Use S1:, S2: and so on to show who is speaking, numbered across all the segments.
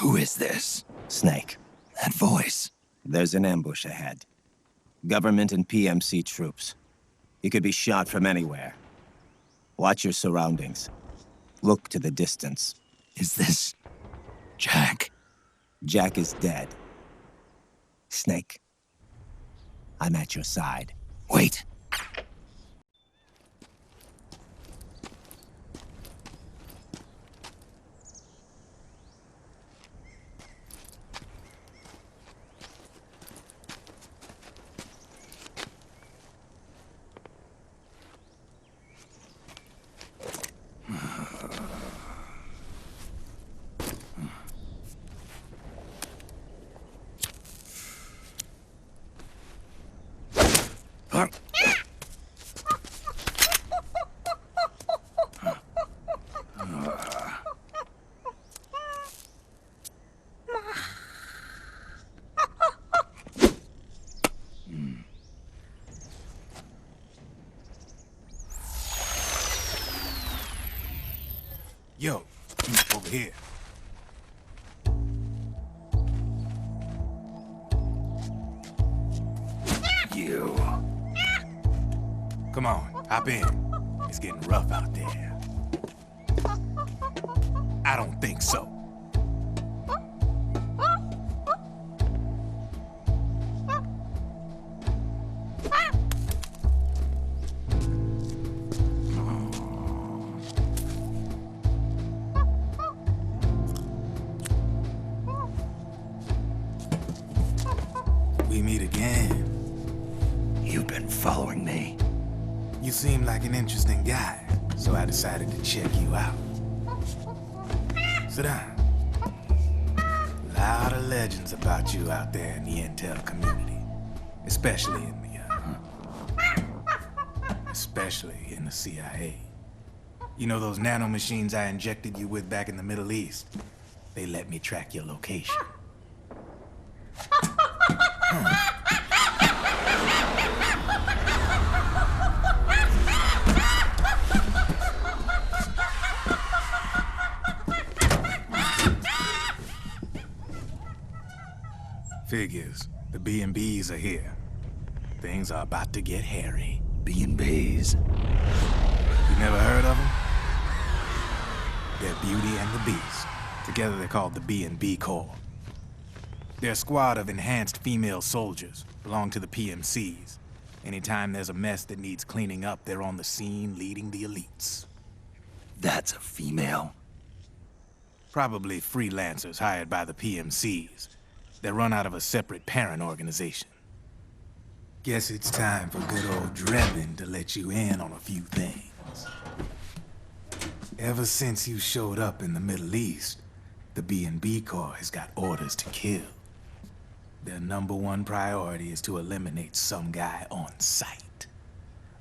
S1: Who is this?
S2: Snake.
S1: That voice.
S2: There's an ambush ahead. Government and PMC troops. You could be shot from anywhere. Watch your surroundings. Look to the distance.
S1: Is this... Jack?
S2: Jack is dead. Snake. I'm at your side.
S1: Wait.
S3: Yo, over here.
S1: You.
S3: Come on, hop in. It's getting rough out there. I don't think so. We meet again.
S1: You've been following me.
S3: You seem like an interesting guy, so I decided to check you out. Sit down. A lot of legends about you out there in the intel community, especially in the CIA. You know those nanomachines I injected you with back in the Middle East? They let me track your location. Figures. The B&Bs are here. Things are about to get hairy.
S1: B&Bs.
S3: You never heard of them? They're Beauty and the Beast. Together they're called the B&B Corps. They're a squad of enhanced female soldiers, belong to the PMCs. Anytime there's a mess that needs cleaning up, they're on the scene leading the elites.
S1: That's a female.
S3: Probably freelancers hired by the PMCs. They're run out of a separate parent organization. Guess it's time for good old Drebin to let you in on a few things. Ever since you showed up in the Middle East, the B&B Corps has got orders to kill. Their #1 priority is to eliminate some guy on sight.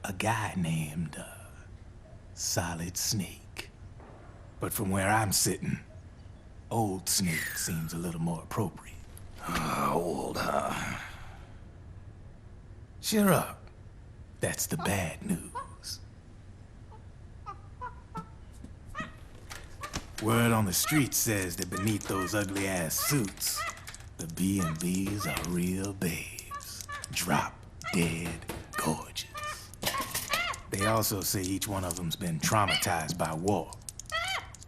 S3: A guy named, Solid Snake. But from where I'm sitting, Old Snake seems a little more appropriate.
S1: Old, huh?
S3: Cheer up. That's the bad news. Word on the street says that beneath those ugly-ass suits, the B&Bs are real babes. Drop dead gorgeous. They also say each one of them's been traumatized by war.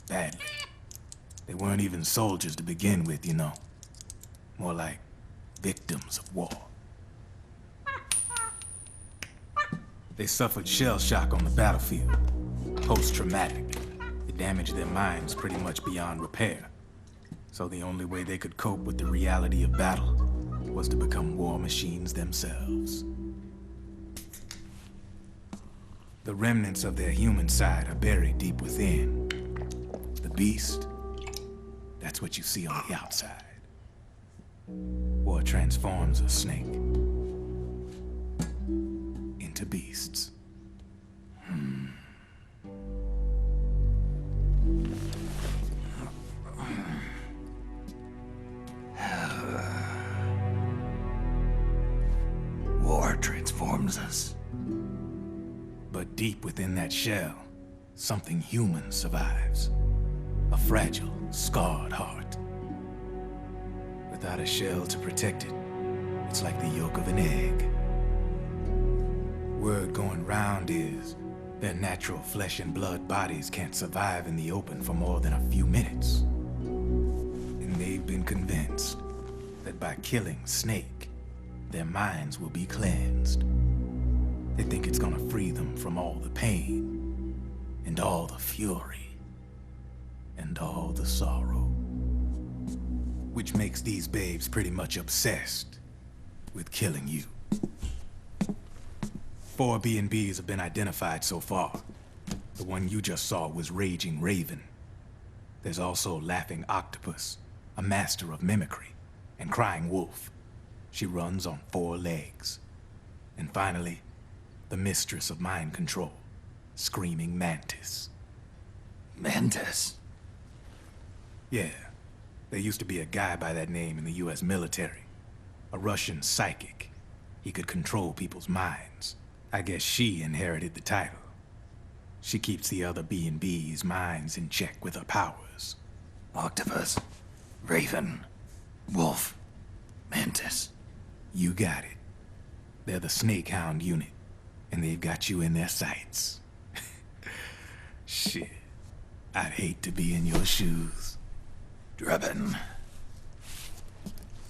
S3: Badly. They weren't even soldiers to begin with, you know. More like victims of war. They suffered shell shock on the battlefield. Post-traumatic. It damaged their minds pretty much beyond repair. So the only way they could cope with the reality of battle was to become war machines themselves. The remnants of their human side are buried deep within. The beast, that's what you see on the outside. War transforms a snake into beasts.
S1: War transforms us.
S3: But deep within that shell, something human survives. A fragile, scarred heart. Without a shell to protect it, it's like the yolk of an egg. Word going round is their natural flesh and blood bodies can't survive in the open for more than a few minutes. And they've been convinced that by killing Snake, their minds will be cleansed. They think it's gonna free them from all the pain, and all the fury, and all the sorrow. Which makes these babes pretty much obsessed with killing you. 4 B&Bs have been identified so far. The one you just saw was Raging Raven. There's also Laughing Octopus, a master of mimicry, and Crying Wolf. She runs on 4 legs. And finally, the mistress of mind control, Screaming Mantis.
S1: Mantis?
S3: Yeah, there used to be a guy by that name in the US military. A Russian psychic. He could control people's minds. I guess she inherited the title. She keeps the other B&B's minds in check with her powers.
S1: Octopus, Raven, Wolf, Mantis.
S3: You got it. They're the Snake Hound unit, and they've got you in their sights. Shit. I'd hate to be in your shoes.
S1: Drebin.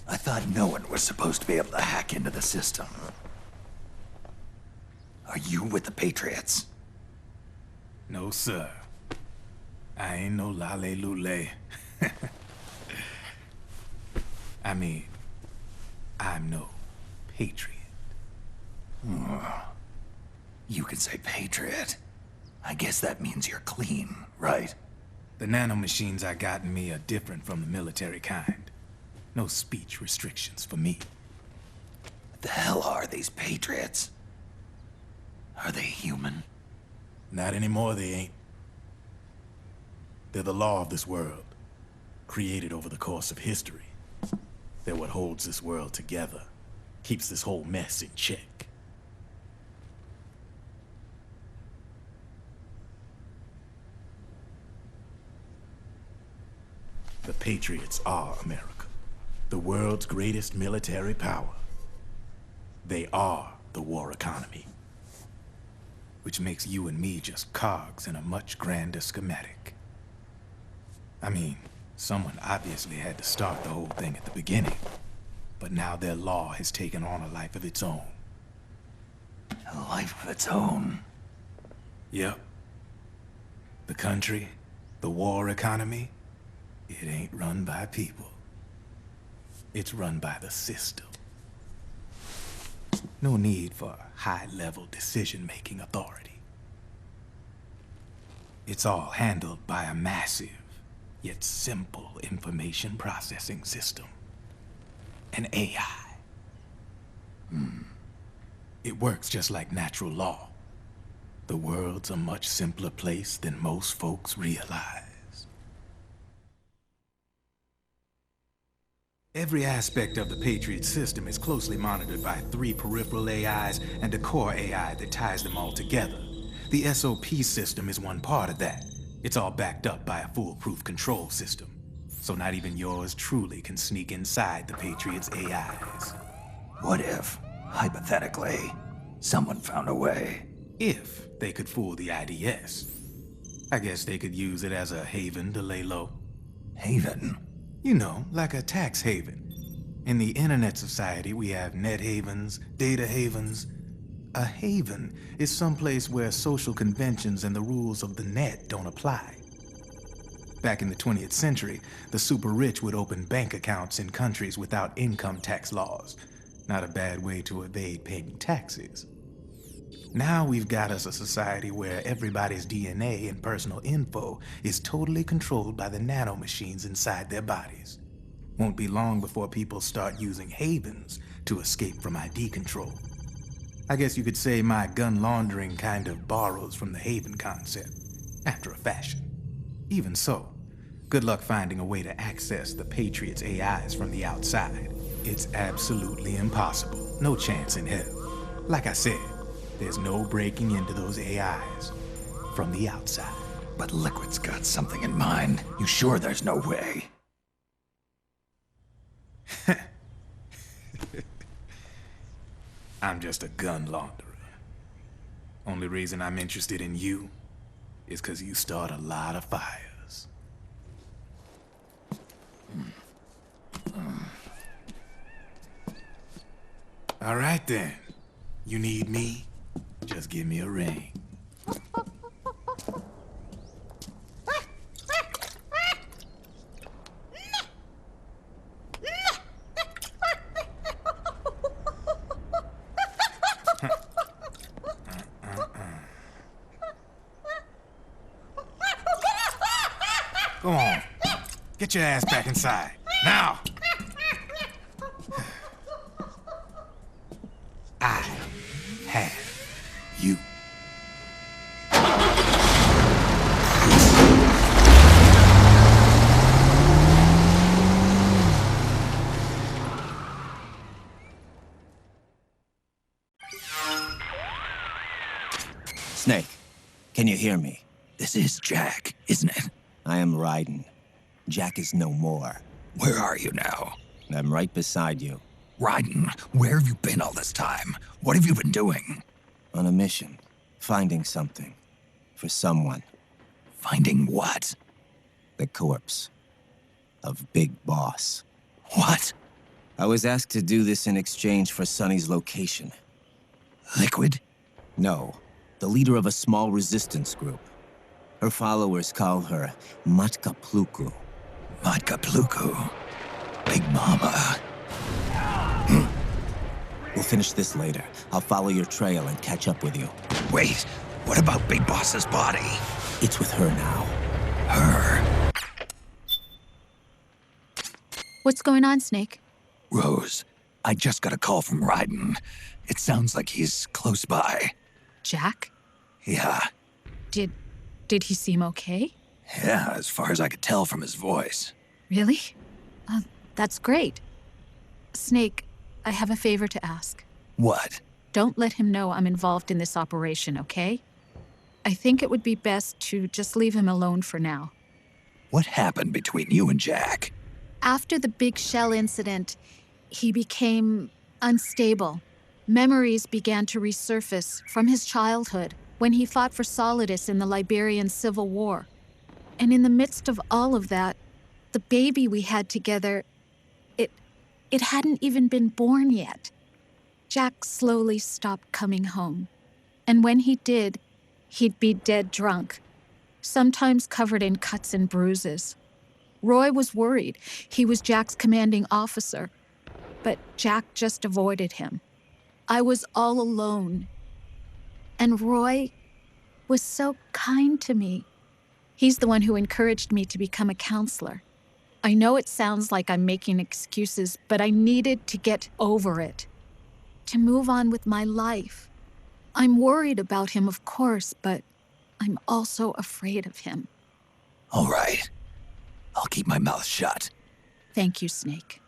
S1: I thought no one was supposed to be able to hack into the system. Are you with the Patriots?
S3: No, sir. I ain't no lale-lule. I mean, I'm no patriot.
S1: You can say Patriot. I guess that means you're clean, right?
S3: The nanomachines I got in me are different from the military kind. No speech restrictions for me.
S1: What the hell are these Patriots? Are they human?
S3: Not anymore, they ain't. They're the law of this world, created over the course of history. They're what holds this world together, keeps this whole mess in check. The Patriots are America, the world's greatest military power. They are the war economy, which makes you and me just cogs in a much grander schematic. I mean, someone obviously had to start the whole thing at the beginning, but now their law has taken on a life of its own.
S1: A life of its own.
S3: Yep. The country, the war economy, it ain't run by people. It's run by the system. No need for high-level decision-making authority. It's all handled by a massive, yet simple information processing system. An AI. It works just like natural law. The world's a much simpler place than most folks realize. Every aspect of the Patriot system is closely monitored by 3 peripheral AIs and a core AI that ties them all together. The SOP system is one part of that. It's all backed up by a foolproof control system. So not even yours truly can sneak inside the Patriots' AIs.
S1: What if, hypothetically, someone found a way?
S3: If they could fool the IDS. I guess they could use it as a haven to lay low.
S1: Haven?
S3: You know, like a tax haven. In the internet society, we have net havens, data havens. A haven is someplace where social conventions and the rules of the net don't apply. Back in the 20th century, the super rich would open bank accounts in countries without income tax laws. Not a bad way to evade paying taxes. Now we've got us a society where everybody's DNA and personal info is totally controlled by the nanomachines inside their bodies. Won't be long before people start using havens to escape from ID control. I guess you could say my gun laundering kind of borrows from the haven concept, after a fashion. Even so, good luck finding a way to access the Patriots' AIs from the outside. It's absolutely impossible. No chance in hell. Like I said, there's no breaking into those AIs from the outside.
S1: But Liquid's got something in mind. You sure there's no way?
S3: I'm just a gun launderer. Only reason I'm interested in you is because you start a lot of fires. All right then. You need me? Just give me a ring. Go on. Get your ass back inside. Now! I have you.
S2: Snake, can you hear me?
S1: This is Jack, isn't it?
S2: I am Raiden. Jack is no more.
S1: Where are you now?
S2: I'm right beside you.
S1: Raiden, where have you been all this time? What have you been doing?
S2: On a mission. Finding something. For someone.
S1: Finding what?
S2: The corpse. Of Big Boss.
S1: What?
S2: I was asked to do this in exchange for Sonny's location.
S1: Liquid?
S2: No. The leader of a small resistance group. Her followers call her Matka Pluku.
S1: Matka Pluku? Big Mama.
S2: We'll finish this later. I'll follow your trail and catch up with you.
S1: Wait, what about Big Boss's body?
S2: It's with her now.
S1: Her?
S4: What's going on, Snake?
S1: Rose, I just got a call from Raiden. It sounds like he's close by.
S4: Jack?
S1: Yeah.
S4: Did he seem okay?
S1: Yeah, as far as I could tell from his voice.
S4: Really? That's great. Snake, I have a favor to ask.
S1: What?
S4: Don't let him know I'm involved in this operation, okay? I think it would be best to just leave him alone for now.
S1: What happened between you and Jack?
S4: After the big shell incident, he became unstable. Memories began to resurface from his childhood when he fought for Solidus in the Liberian Civil War. And in the midst of all of that, the baby we had together, it hadn't even been born yet. Jack slowly stopped coming home. And when he did, he'd be dead drunk, sometimes covered in cuts and bruises. Roy was worried. He was Jack's commanding officer. But Jack just avoided him. I was all alone. And Roy was so kind to me. He's the one who encouraged me to become a counselor. I know it sounds like I'm making excuses, but I needed to get over it, to move on with my life. I'm worried about him, of course, but I'm also afraid of him.
S1: All right. I'll keep my mouth shut.
S4: Thank you, Snake.